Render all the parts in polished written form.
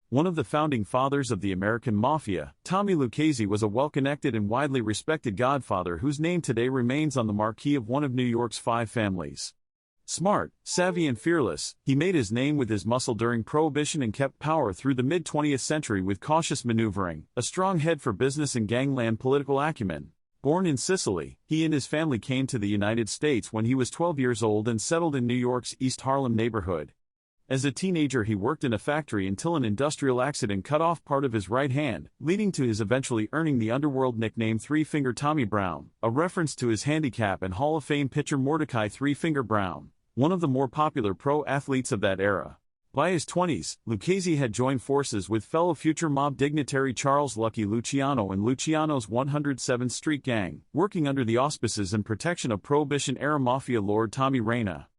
One of the founding fathers of the American Mafia, Tommy Lucchese was a well-connected and widely respected godfather whose name today remains on the marquee of one of New York's five families. Smart, savvy and fearless, he made his name with his muscle during Prohibition and kept power through the mid-20th century with cautious maneuvering, a strong head for business and gangland political acumen. Born in Sicily, he and his family came to the United States when he was 12 years old and settled in New York's East Harlem neighborhood. As a teenager he worked in a factory until an industrial accident cut off part of his right hand, leading to his eventually earning the underworld nickname Three-Finger Tommy Brown, a reference to his handicap and Hall of Fame pitcher Mordecai Three-Finger Brown, one of the more popular pro athletes of that era. By his 20s, Lucchese had joined forces with fellow future mob dignitary Charles Lucky Luciano and Luciano's 107th Street Gang, working under the auspices and protection of Prohibition-era mafia lord Tommy Reina.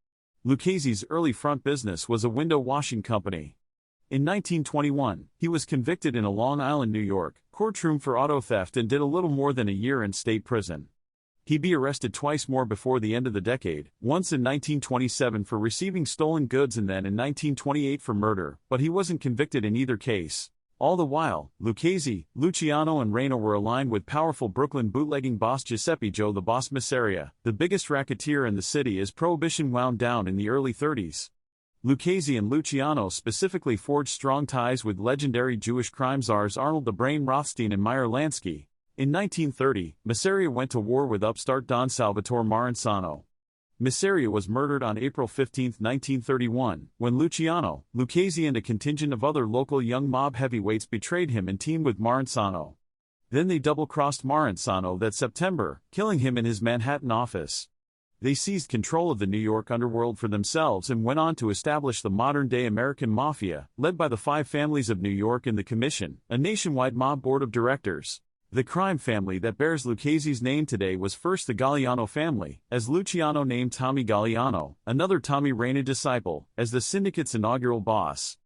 Lucchese's early front business was a window washing company. In 1921, he was convicted in a Long Island, New York, courtroom for auto theft and did a little more than a year in state prison. He'd be arrested twice more before the end of the decade, once in 1927 for receiving stolen goods and then in 1928 for murder, but he wasn't convicted in either case. All the while, Lucchese, Luciano and Reina were aligned with powerful Brooklyn bootlegging boss Giuseppe Joe the Boss Masseria, the biggest racketeer in the city as Prohibition wound down in the early 30s. Lucchese and Luciano specifically forged strong ties with legendary Jewish crime czars Arnold the Brain Rothstein and Meyer Lansky. In 1930, Masseria went to war with upstart Don Salvatore Maranzano. Masseria was murdered on April 15, 1931, when Luciano, Lucchese and a contingent of other local young mob heavyweights betrayed him and teamed with Maranzano. Then they double-crossed Maranzano that September, killing him in his Manhattan office. They seized control of the New York underworld for themselves and went on to establish the modern-day American Mafia, led by the five families of New York and the Commission, a nationwide mob board of directors. The crime family that bears Lucchese's name today was first the Galliano family, as Luciano named Tommy Galliano, another Tommy Reina disciple, as the syndicate's inaugural boss.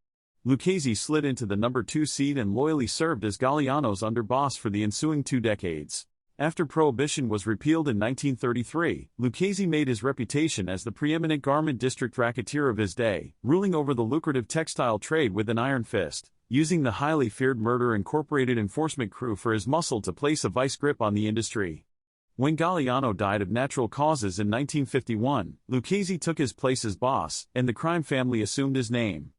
Lucchese slid into the number 2 seat and loyally served as Galliano's underboss for the ensuing 2 decades. After Prohibition was repealed in 1933, Lucchese made his reputation as the preeminent garment district racketeer of his day, ruling over the lucrative textile trade with an iron fist, using the highly feared Murder Incorporated enforcement crew for his muscle to place a vice grip on the industry. When Galliano died of natural causes in 1951, Lucchese took his place as boss, and the crime family assumed his name.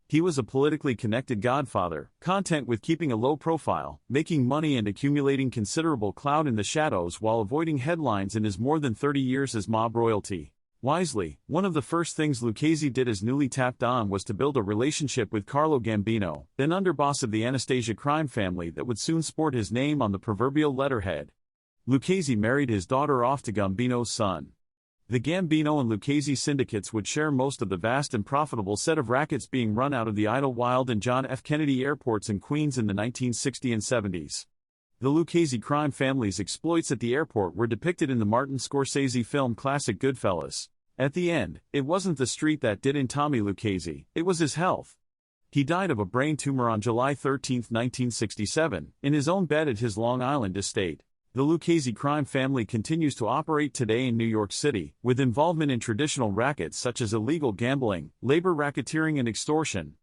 He was a politically connected godfather, content with keeping a low profile, making money and accumulating considerable clout in the shadows while avoiding headlines in his more than 30 years as mob royalty. Wisely, one of the first things Lucchese did as newly tapped on was to build a relationship with Carlo Gambino, then underboss of the Anastasia crime family that would soon sport his name on the proverbial letterhead. Lucchese married his daughter off to Gambino's son. The Gambino and Lucchese syndicates would share most of the vast and profitable set of rackets being run out of the Idlewild and John F. Kennedy airports in Queens in the 1960s and 70s. The Lucchese crime family's exploits at the airport were depicted in the Martin Scorsese film classic Goodfellas. At the end, it wasn't the street that did in Tommy Lucchese, it was his health. He died of a brain tumor on July 13, 1967, in his own bed at his Long Island estate. The Lucchese crime family continues to operate today in New York City, with involvement in traditional rackets such as illegal gambling, labor racketeering and extortion.